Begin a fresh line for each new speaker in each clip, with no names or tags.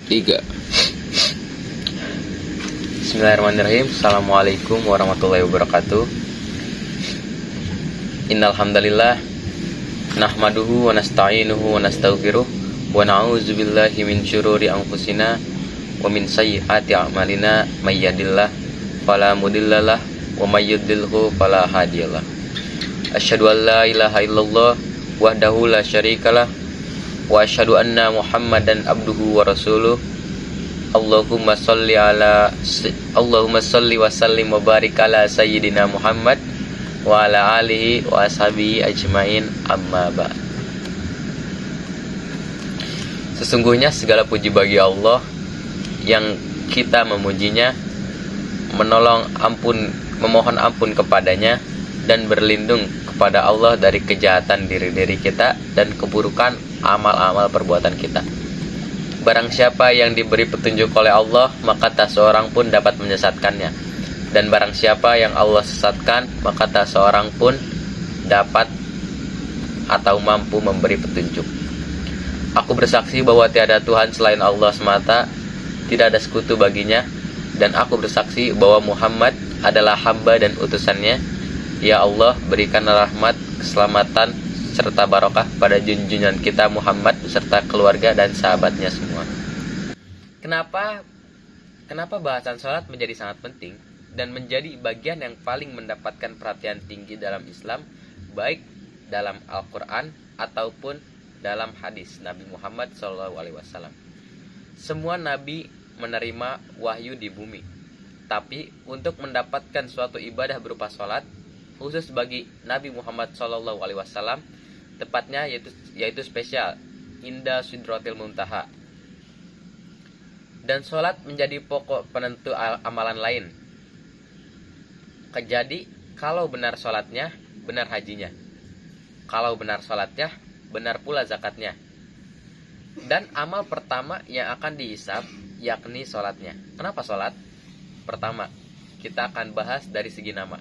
3. Bismillahirrahmanirrahim. Assalamualaikum warahmatullahi wabarakatuh. Innal hamdalillah nahmaduhu wa nasta'inuhu wa nastaghfiruh wa na'udzu billahi min syururi anfusina wa min sayyiati a'malina may yahdihillahu fala mudhillalah wa may yudhlilhu fala hadiyalah. Asyhadu an la ilaha illallah wahdahu la syarikalah wa asyhadu anna Muhammadan abduhu wa rasuluh. Allahumma sholli wa sallim wa barik ala sayyidina Muhammad wa ala alihi wa ashabihi ajmain, amma ba'd. Sesungguhnya segala puji bagi Allah yang kita memujinya, memohon ampun kepadanya, dan berlindung kepada Allah dari kejahatan diri kita dan keburukan amal-amal perbuatan kita. Barang siapa yang diberi petunjuk oleh Allah, maka tak seorang pun dapat menyesatkannya. Dan barang siapa yang Allah sesatkan, maka tak seorang pun dapat atau mampu memberi petunjuk. Aku bersaksi bahwa tiada Tuhan selain Allah semata, tidak ada sekutu baginya, dan aku bersaksi bahwa Muhammad adalah hamba dan utusannya. Ya Allah, berikanlah rahmat, keselamatan, serta barokah pada junjungan kita Muhammad beserta keluarga dan sahabatnya semua. Kenapa bahasan sholat menjadi sangat penting dan menjadi bagian yang paling mendapatkan perhatian tinggi dalam Islam, baik dalam Al-Quran ataupun dalam hadis Nabi Muhammad SAW. Semua nabi menerima wahyu di bumi, tapi untuk mendapatkan suatu ibadah berupa sholat, khusus bagi Nabi Muhammad SAW, tepatnya yaitu spesial, inda sidratil muntaha. Dan sholat menjadi pokok penentu amalan lain. Jadi kalau benar sholatnya, benar hajinya. Kalau benar sholatnya, benar pula zakatnya. Dan amal pertama yang akan dihisab yakni sholatnya. Kenapa sholat? Pertama, kita akan bahas dari segi nama,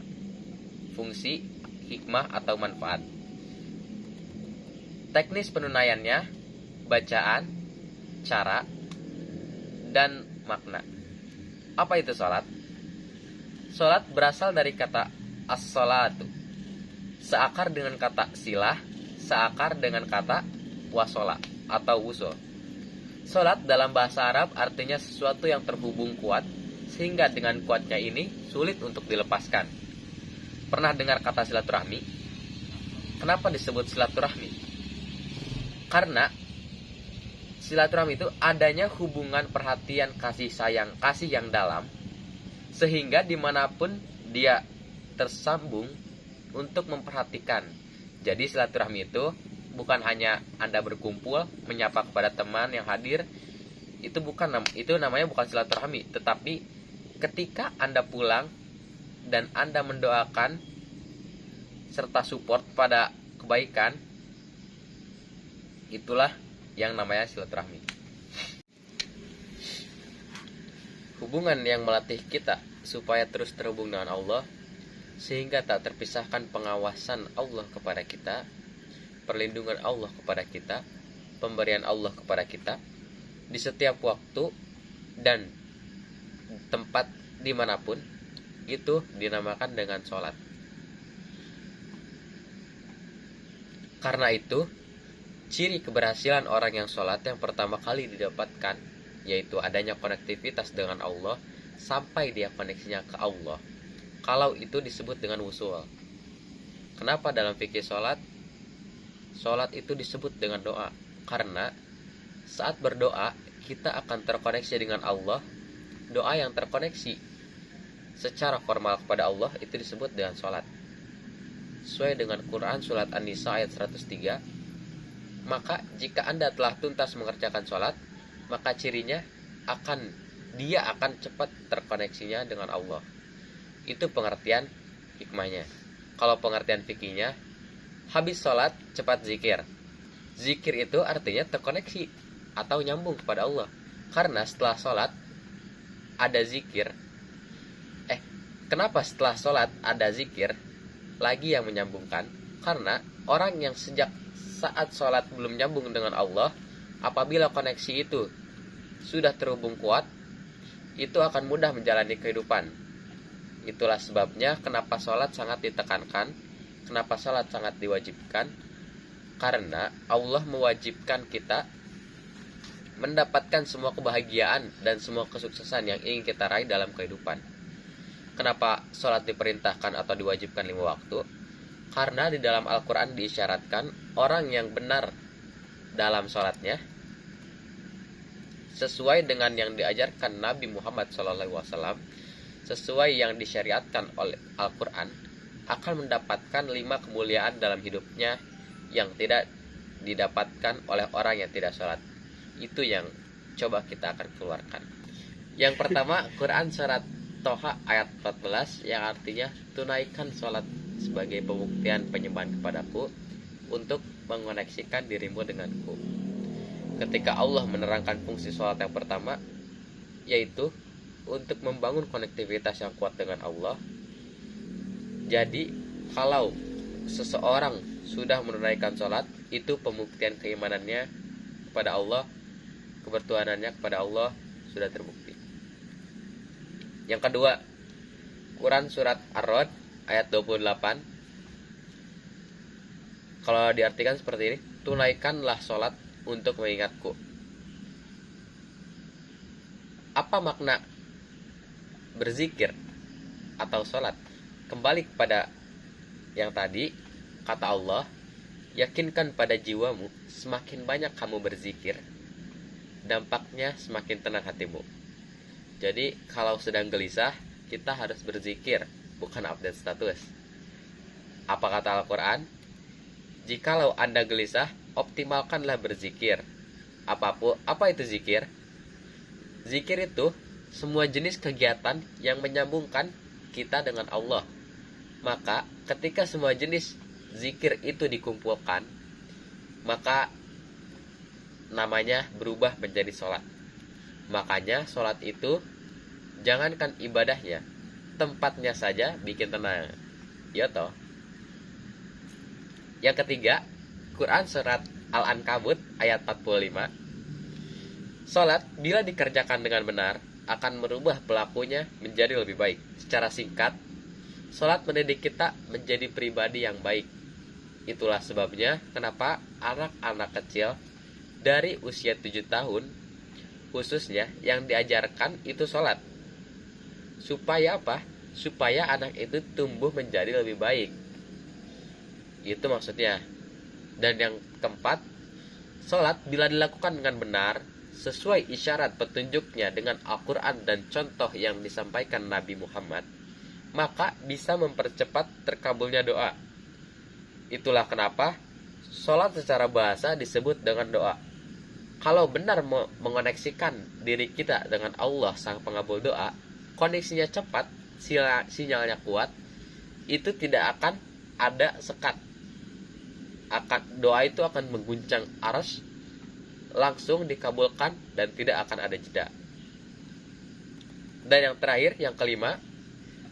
fungsi, hikmah atau manfaat. Teknis penunaiannya, bacaan, cara, dan makna. Apa itu sholat? Sholat berasal dari kata as-sholatu, seakar dengan kata silah, seakar dengan kata wasola atau wusul. Sholat dalam bahasa Arab artinya sesuatu yang terhubung kuat, sehingga dengan kuatnya ini sulit untuk dilepaskan. Pernah dengar kata silaturahmi? Kenapa disebut silaturahmi? Karena silaturahmi itu adanya hubungan perhatian, kasih sayang, kasih yang dalam, sehingga dimanapun dia tersambung untuk memperhatikan. Jadi silaturahmi itu bukan hanya Anda berkumpul menyapa kepada teman yang hadir, itu namanya bukan silaturahmi, tetapi ketika Anda pulang dan Anda mendoakan serta support pada kebaikan, itulah yang namanya silaturahmi. Hubungan yang melatih kita supaya terus terhubung dengan Allah, sehingga tak terpisahkan pengawasan Allah kepada kita, perlindungan Allah kepada kita, pemberian Allah kepada kita di setiap waktu dan tempat dimanapun, itu dinamakan dengan sholat. Karena itu, ciri keberhasilan orang yang sholat yang pertama kali didapatkan yaitu adanya konektivitas dengan Allah sampai dia koneksinya ke Allah. Kalau itu disebut dengan wusul. Kenapa dalam fikih sholat itu disebut dengan doa? Karena saat berdoa kita akan terkoneksi dengan Allah. Doa yang terkoneksi secara formal kepada Allah itu disebut dengan sholat. Sesuai dengan Quran surat An-Nisa ayat 103. Maka jika Anda telah tuntas mengerjakan sholat, maka cirinya dia akan cepat terkoneksinya dengan Allah. Itu pengertian hikmahnya. Kalau pengertian fikihnya, habis sholat cepat zikir. Zikir itu artinya terkoneksi atau nyambung kepada Allah. Karena setelah sholat ada zikir. Kenapa setelah sholat ada zikir lagi yang menyambungkan? Karena orang yang sejak saat sholat belum nyambung dengan Allah, apabila koneksi itu sudah terhubung kuat, itu akan mudah menjalani kehidupan. Itulah sebabnya kenapa sholat sangat ditekankan, kenapa sholat sangat diwajibkan, karena Allah mewajibkan kita mendapatkan semua kebahagiaan dan semua kesuksesan yang ingin kita raih dalam kehidupan. Kenapa sholat diperintahkan atau diwajibkan 5 waktu? Karena di dalam Al-Quran diisyaratkan orang yang benar dalam sholatnya sesuai dengan yang diajarkan Nabi Muhammad SAW, sesuai yang disyariatkan oleh Al-Quran, akan mendapatkan 5 kemuliaan dalam hidupnya yang tidak didapatkan oleh orang yang tidak sholat. Itu yang coba kita akan keluarkan. Yang pertama, Quran surat Toha ayat 14 yang artinya tunaikan sholat sebagai pembuktian penyembahan kepadaku untuk mengoneksikan dirimu denganku. Ketika Allah menerangkan fungsi sholat yang pertama, yaitu untuk membangun konektivitas yang kuat dengan Allah. Jadi kalau seseorang sudah menunaikan sholat, itu pembuktian keimanannya kepada Allah, kebertuhanannya kepada Allah sudah terbukti. Yang kedua, Quran surat Ar-Ra'd ayat 28. Kalau diartikan seperti ini, tunaikanlah sholat untuk mengingatku. Apa makna berzikir atau sholat? Kembali kepada yang tadi, kata Allah, yakinkan pada jiwamu, semakin banyak kamu berzikir, dampaknya semakin tenang hatimu. Jadi kalau sedang gelisah, kita harus berzikir, bukan update status. Apa kata Al-Quran? Jikalau Anda gelisah, optimalkanlah berzikir. Apa itu zikir? Zikir itu semua jenis kegiatan yang menyambungkan kita dengan Allah. Maka ketika semua jenis zikir itu dikumpulkan, maka namanya berubah menjadi sholat. Makanya sholat itu jangankan ibadahnya, tempatnya saja bikin tenang. Ya toh. Yang ketiga, Quran surat Al-Ankabut ayat 45. Sholat bila dikerjakan dengan benar akan merubah pelakunya menjadi lebih baik. Secara singkat, sholat mendidik kita menjadi pribadi yang baik. Itulah sebabnya kenapa anak-anak kecil dari usia 7 tahun khususnya yang diajarkan itu sholat. Supaya apa? Supaya anak itu tumbuh menjadi lebih baik. Itu maksudnya. Dan yang keempat, sholat bila dilakukan dengan benar, sesuai isyarat petunjuknya dengan Al-Quran dan contoh yang disampaikan Nabi Muhammad, maka bisa mempercepat terkabulnya doa. Itulah kenapa sholat secara bahasa disebut dengan doa. Kalau benar mengoneksikan diri kita dengan Allah sang pengabul doa, koneksinya cepat, sinyalnya kuat, itu tidak akan ada sekat. Doa itu akan mengguncang arsy, langsung dikabulkan dan tidak akan ada jeda. Dan yang terakhir, yang kelima,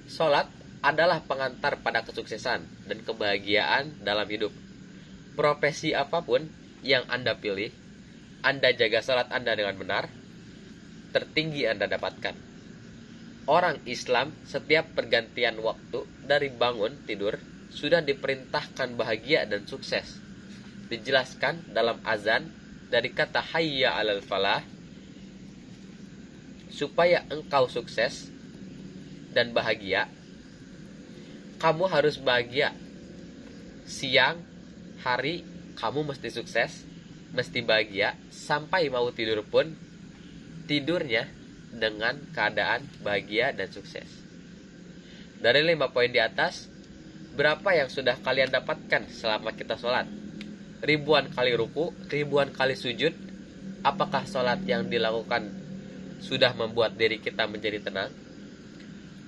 sholat adalah pengantar pada kesuksesan dan kebahagiaan dalam hidup. Profesi apapun yang Anda pilih, Anda jaga sholat Anda dengan benar, tertinggi Anda dapatkan. Orang Islam setiap pergantian waktu dari bangun tidur sudah diperintahkan bahagia dan sukses. Dijelaskan dalam azan dari kata hayya 'alal falah, supaya engkau sukses dan bahagia, kamu harus bahagia. Siang, hari, kamu mesti sukses, mesti bahagia, sampai mau tidur pun tidurnya dengan keadaan bahagia dan sukses. Dari 5 poin di atas, berapa yang sudah kalian dapatkan selama kita sholat? Ribuan kali ruku, ribuan kali sujud. Apakah sholat yang dilakukan sudah membuat diri kita menjadi tenang?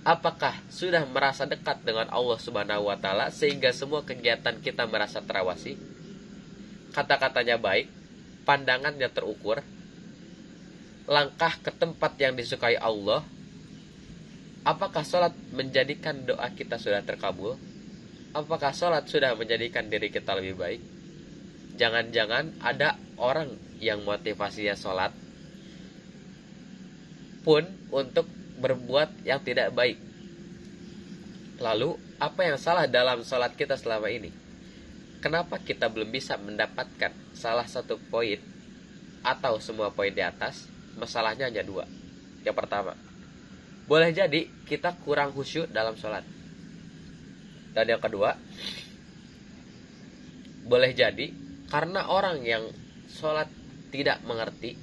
Apakah sudah merasa dekat dengan Allah Subhanahu wa Ta'ala sehingga semua kegiatan kita merasa terawasi? Kata-katanya baik, pandangannya terukur, langkah ke tempat yang disukai Allah. Apakah sholat menjadikan doa kita sudah terkabul? Apakah sholat sudah menjadikan diri kita lebih baik? Jangan-jangan ada orang yang motivasinya sholat, pun untuk berbuat yang tidak baik. Lalu, apa yang salah dalam sholat kita selama ini? Kenapa kita belum bisa mendapatkan salah satu poin atau semua poin di atas? Masalahnya hanya dua. Yang pertama, boleh jadi kita kurang khusyuk dalam sholat. Dan yang kedua, boleh jadi karena orang yang sholat tidak mengerti,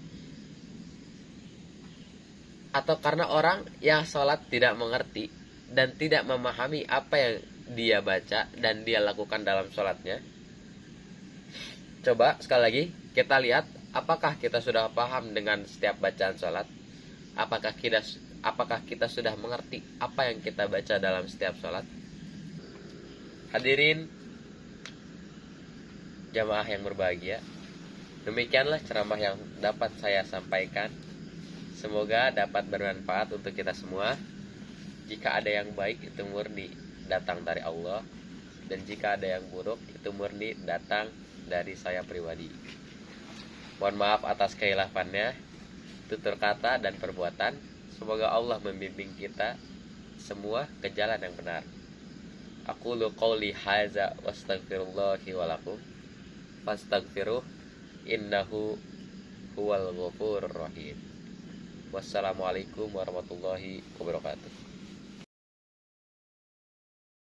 atau karena orang yang sholat tidak mengerti dan tidak memahami apa yang dia baca dan dia lakukan dalam sholatnya. Coba sekali lagi kita lihat, apakah kita sudah paham dengan setiap bacaan sholat? Apakah kita sudah mengerti apa yang kita baca dalam setiap sholat? Hadirin jamaah yang berbahagia, demikianlah ceramah yang dapat saya sampaikan. Semoga dapat bermanfaat untuk kita semua. Jika ada yang baik, itu murni datang dari Allah, dan jika ada yang buruk, itu murni datang dari saya pribadi. Mohon maaf atas kehilafannya, tutur kata dan perbuatan. Semoga Allah membimbing kita semua ke jalan yang benar. Aqulu qouli hadza wastaghfirullahi wa lakum fastaghfiruh innahu huwal ghafurur rahim. Wassalamualaikum warahmatullahi wabarakatuh.